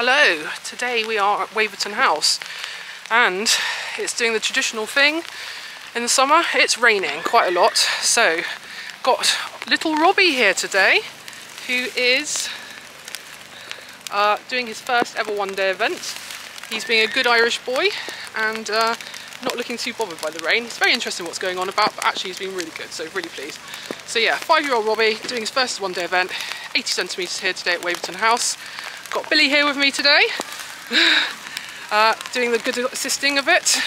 Hello, today we are at Waverton House and it's doing the traditional thing in the summer. It's raining quite a lot, so got little Robbie here today who is doing his first ever one-day event. He's being a good Irish boy and not looking too bothered by the rain. It's very interesting what's going on about, but actually he's been really good, so really pleased. So yeah, 5-year-old Robbie doing his first one-day event, 80 centimetres here today at Waverton House. Got Billy here with me today, doing the good assisting of it,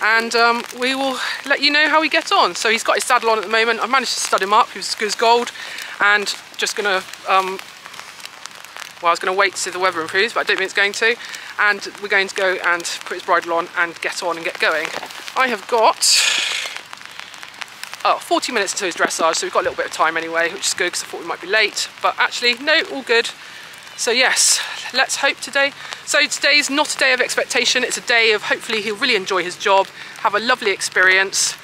and we will let you know how we get on. So he's got his saddle on at the moment. I've managed to stud him up, he was as good as gold, and just gonna, well, I was gonna wait to see the weather improves, but I don't think it's going to, and we're going to go and put his bridle on and get on and get going. I have got 40 minutes until his dressage, so we've got a little bit of time anyway, which is good because I thought we might be late, but actually, no, all good. So yes, let's hope today. So today's not a day of expectation, it's a day of hopefully he'll really enjoy his job, have a lovely experience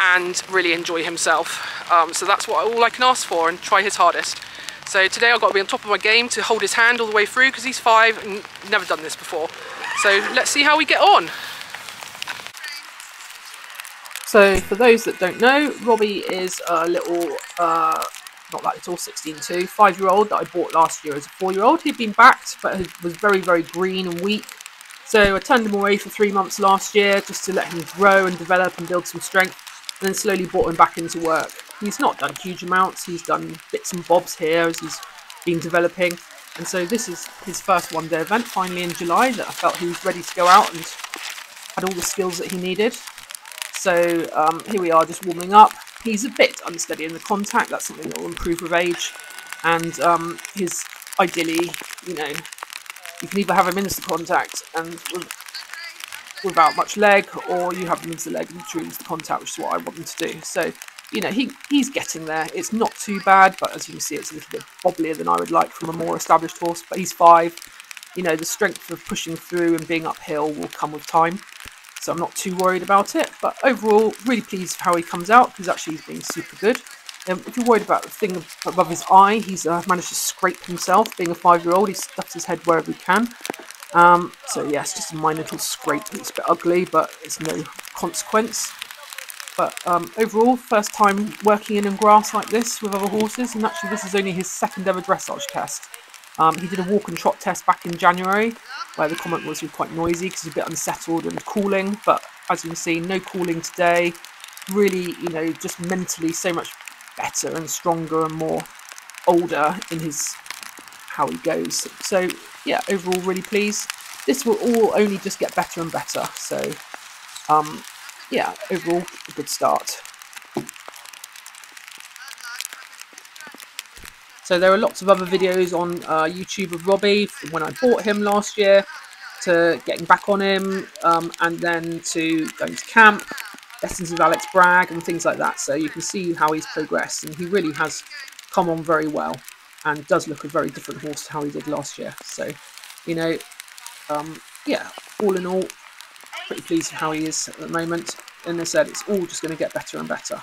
and really enjoy himself. So that's all I can ask for, and try his hardest. So today I've got to be on top of my game to hold his hand all the way through because he's 5 and never done this before. So let's see how we get on. So for those that don't know, Robbie is a little, not that little, 16-2, 5-year-old that I bought last year as a 4-year-old. He'd been backed, but was very, very green and weak. So I turned him away for 3 months last year just to let him grow and develop and build some strength, and then slowly brought him back into work. He's not done huge amounts, he's done bits and bobs here as he's been developing. And so this is his first one-day event, finally in July, that I felt he was ready to go out and had all the skills that he needed. So here we are, just warming up. He's a bit unsteady in the contact, that's something that will improve with age. And his, ideally, you know, you can either have him into the contact and without much leg, or you have him into the leg and true into the contact, which is what I want him to do. So, you know, he's getting there. It's not too bad, but as you can see, it's a little bit bobblier than I would like from a more established horse. But he's 5. You know, the strength of pushing through and being uphill will come with time. So I'm not too worried about it, but overall, really pleased with how he comes out, because actually he's been super good. If you're worried about the thing above his eye, he's managed to scrape himself. Being a 5-year-old, he stuffs his head wherever he can. So yeah, it's just a minor little scrape. It's a bit ugly, but it's no consequence. But overall, first time working in grass like this with other horses, and actually this is only his 2nd ever dressage test. He did a walk and trot test back in January, where the comment was he was quite noisy because he's a bit unsettled and cooling, but as you can see, no cooling today. Really, you know, just mentally so much better and stronger and more older in his how he goes. So yeah, overall really pleased. This will all only just get better and better. So yeah, overall a good start. So there are lots of other videos on YouTube of Robbie, from when I bought him last year, to getting back on him, and then to going to camp, lessons with Alex Bragg and things like that. So you can see how he's progressed, and he really has come on very well, and does look a very different horse to how he did last year. So, you know, yeah, all in all, pretty pleased with how he is at the moment. And as I said, it's all just going to get better and better.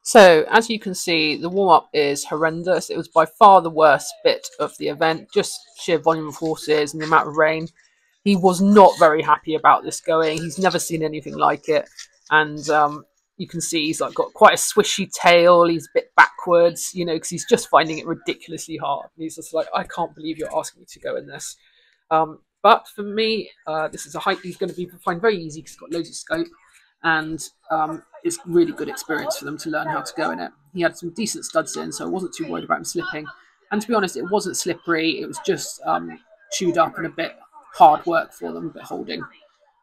So, as you can see, the warm-up is horrendous. It was by far the worst bit of the event, just sheer volume of horses and the amount of rain. He was not very happy about this going. He's never seen anything like it. And you can see he's like got quite a swishy tail. He's a bit backwards, you know, because he's just finding it ridiculously hard. And he's just like, I can't believe you're asking me to go in this. But for me, this is a hike he's going to find very easy because he's got loads of scope. And it's really good experience for them to learn how to go in it. He had some decent studs in, so I wasn't too worried about him slipping. And to be honest, it wasn't slippery. It was just chewed up and a bit hard work for them, a bit holding.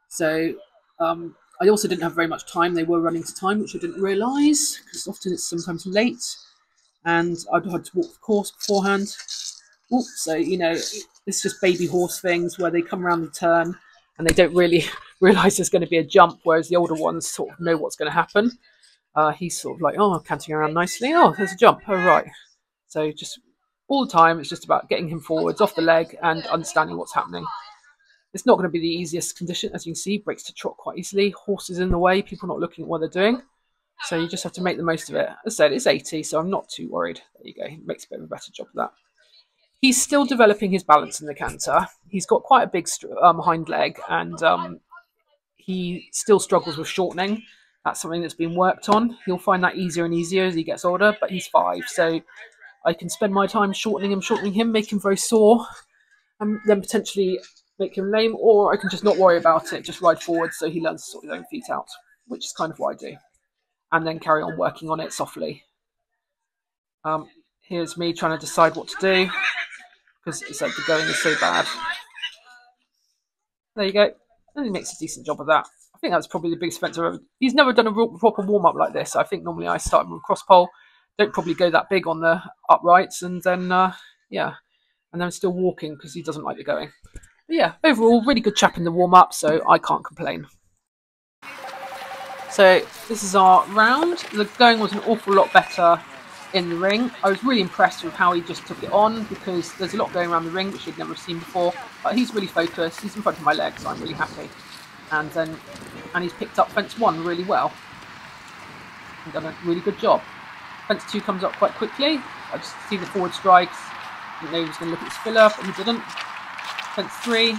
So I also didn't have very much time. They were running to time, which I didn't realise, because often it's sometimes late. And I'd had to walk the course beforehand. So, you know, it's just baby horse things where they come around the turn and they don't really realise there's going to be a jump, whereas the older ones sort of know what's going to happen. He's sort of like, oh, canting around nicely. Oh, there's a jump. Oh, right. So just all the time, it's just about getting him forwards off the leg and understanding what's happening. It's not going to be the easiest condition. As you can see, breaks to trot quite easily. Horses in the way, people not looking at what they're doing. So you just have to make the most of it. As I said, it's 80, so I'm not too worried. There you go. He makes a bit of a better job of that. He's still developing his balance in the canter. He's got quite a big hind leg, and he still struggles with shortening. That's something that's been worked on. He'll find that easier and easier as he gets older, but he's 5, so I can spend my time shortening him, make him very sore, and then potentially make him lame, or I can just not worry about it, just ride forward so he learns to sort his own feet out, which is kind of what I do, and then carry on working on it softly. Here's me trying to decide what to do, because it's like the going is so bad. There you go. And he makes a decent job of that. I think that's probably the biggest event I've ever. He's never done a proper warm-up like this. I think normally I start with a cross pole, don't probably go that big on the uprights, and then, yeah, and then still walking because he doesn't like the going. But yeah, overall, really good chap in the warm-up, so I can't complain. So this is our round. The going was an awful lot better in the ring. I was really impressed with how he just took it on, because there's a lot going around the ring which he'd never seen before, but he's really focused. He's in front of my legs, so I'm really happy. And he's picked up fence 1 really well and done a really good job. Fence 2 comes up quite quickly. I just see the forward strikes. I didn't know he was going to look at his filler, but he didn't. Fence 3,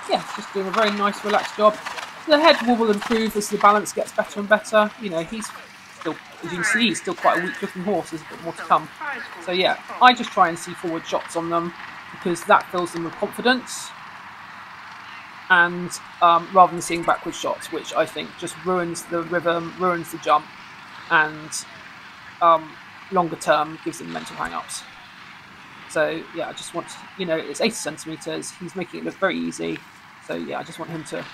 yeah, just doing a very nice relaxed job. The head will improve as the balance gets better and better. You know, he's still, as you can see, he's still quite a weak looking horse. There's a bit more to come. So yeah, I just try and see forward shots on them, because that fills them with confidence, and rather than seeing backward shots, which I think just ruins the rhythm, ruins the jump, and longer term gives them mental hang-ups. So yeah, I just want to, you know, it's 80 centimetres, he's making it look very easy, so yeah, I just want him to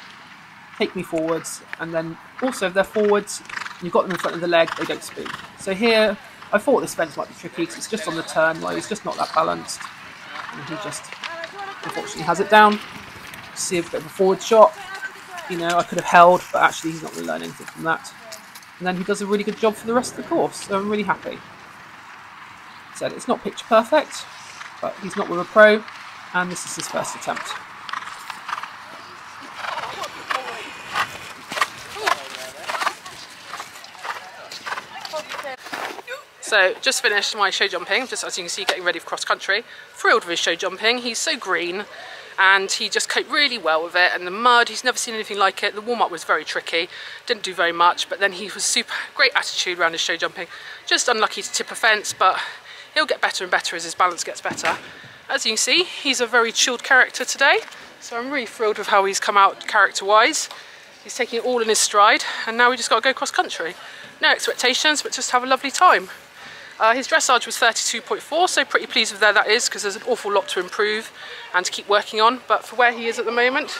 take me forwards, and then also if they're forwards, you've got them in front of the leg, they don't speak. So here, I thought this fence might be tricky because it's just on the turn where he's just not that balanced, and he just unfortunately has it down. See a bit of a forward shot, you know, I could have held, but actually he's not really learning anything from that. And then he does a really good job for the rest of the course, so I'm really happy. So it's not picture perfect, but he's not with a pro, and this is his first attempt. So just finished my show jumping, just as you can see, getting ready for cross country. Thrilled with his show jumping. He's so green, and he just coped really well with it. And the mud, he's never seen anything like it. The warm up was very tricky, didn't do very much, but then he was super great attitude around his show jumping. Just unlucky to tip a fence, but he'll get better and better as his balance gets better. As you can see, he's a very chilled character today, so I'm really thrilled with how he's come out character wise. He's taking it all in his stride, and now we just got to go cross country. No expectations, but just have a lovely time. His dressage was 32.4, so pretty pleased with where that is, because there's an awful lot to improve and to keep working on. But for where he is at the moment,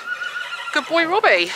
good boy Robbie.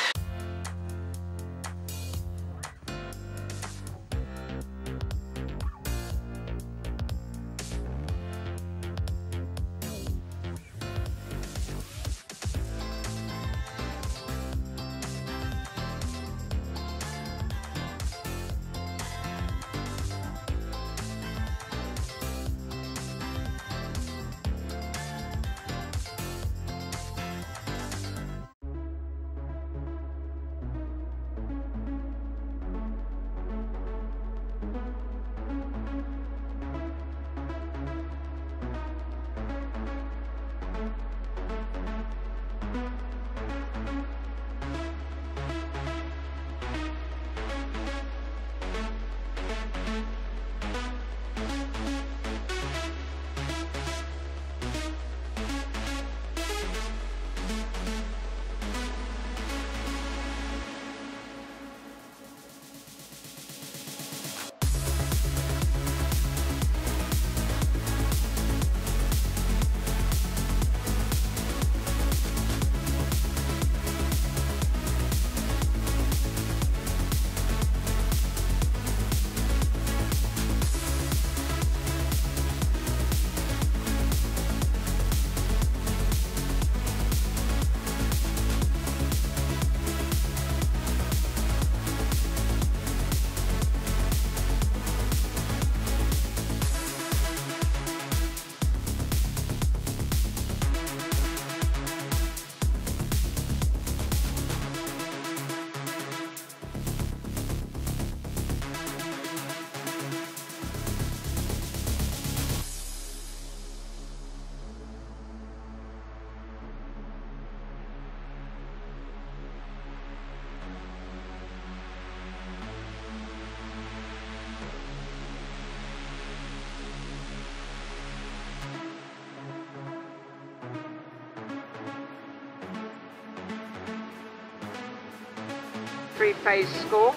Three-phase score.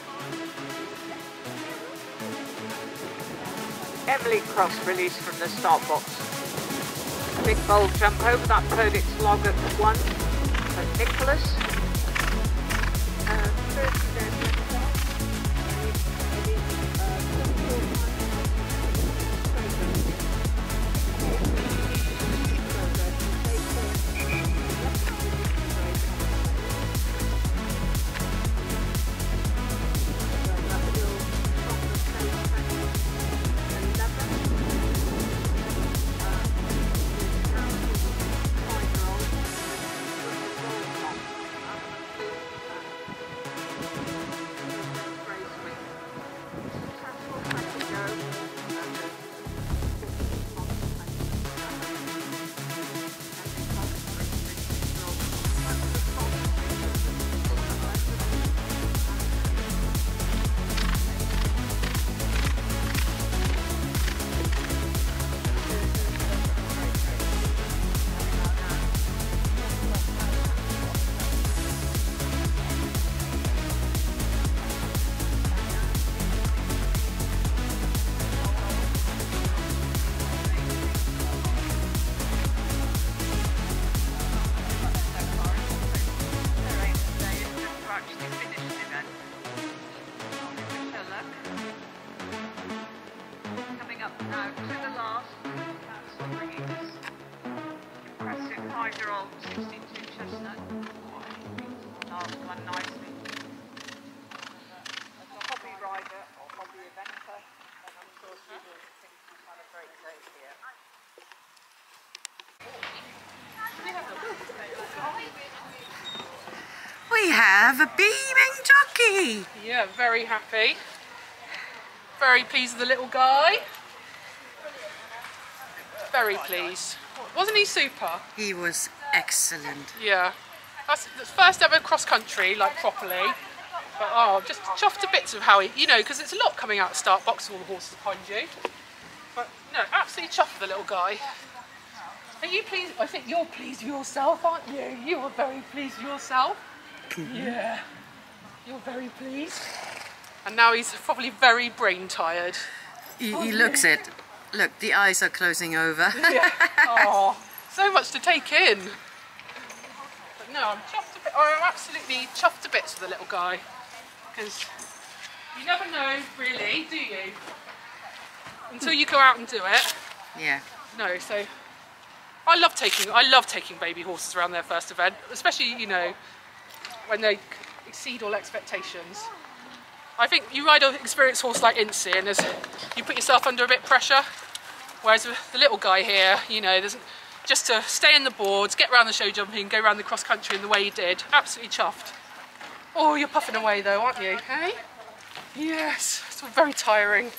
Emily Cross released from the start box. Big bold jump over that Perdix log at 1 for Nicholas. We have a beaming jockey. Yeah, very happy. Very pleased with the little guy. Very pleased. Wasn't he super? He was excellent. Yeah. That's the first ever cross country, like properly. But oh, just chuffed to bits of how he, you know, because it's a lot coming out of start box with all the horses behind you. But no, absolutely chuffed with the little guy. Are you pleased? I think you're pleased with yourself, aren't you? You are very pleased with yourself. Yeah. You're very pleased. And now he's probably very brain tired. He looks it. Look, the eyes are closing over. Yeah. Oh, so much to take in. But no, I'm chuffed a bit. I'm absolutely chuffed to bits with the little guy. Because you never know, really, do you? Until you go out and do it. Yeah. No, so I love taking baby horses around their first event, especially, you know, when they exceed all expectations. I think you ride an experienced horse like Incy and you put yourself under a bit of pressure, whereas with the little guy here, you know, there's just to stay in the boards, get around the show jumping, go around the cross country in the way he did. Absolutely chuffed. Oh, you're puffing away though, aren't you? Hey? Yes, it's very tiring.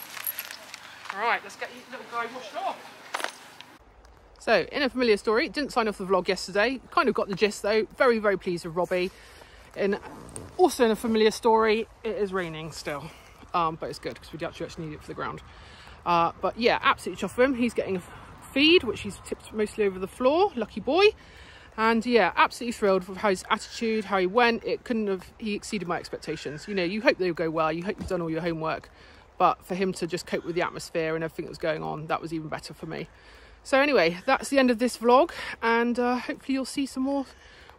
Right, let's get you little guy washed off. So, in a familiar story, didn't sign off the vlog yesterday. Kind of got the gist though. Very, very pleased with Robbie. Also in a familiar story, it is raining still. But it's good because we actually need it for the ground. But yeah, absolutely chuffed with him. He's getting a feed, which he's tipped mostly over the floor. Lucky boy. And yeah, absolutely thrilled with how his attitude, how he went. He exceeded my expectations. You know, you hope they'll go well. You hope you've done all your homework. But for him to just cope with the atmosphere and everything that was going on, that was even better for me. So anyway, that's the end of this vlog. And hopefully you'll see some more.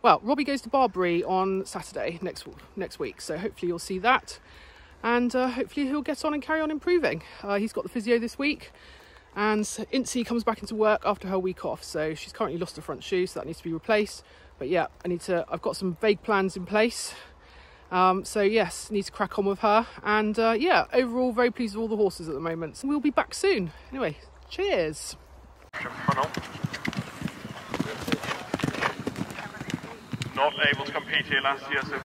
Well, Robbie goes to Barbary on Saturday next week. So hopefully you'll see that. And hopefully he'll get on and carry on improving. He's got the physio this week. And Incy comes back into work after her week off. So she's currently lost her front shoe, so that needs to be replaced. But yeah, I've got some vague plans in place. So yes, need to crack on with her. And yeah, overall very pleased with all the horses at the moment. So we'll be back soon. Anyway, cheers. Not able to compete here last year, so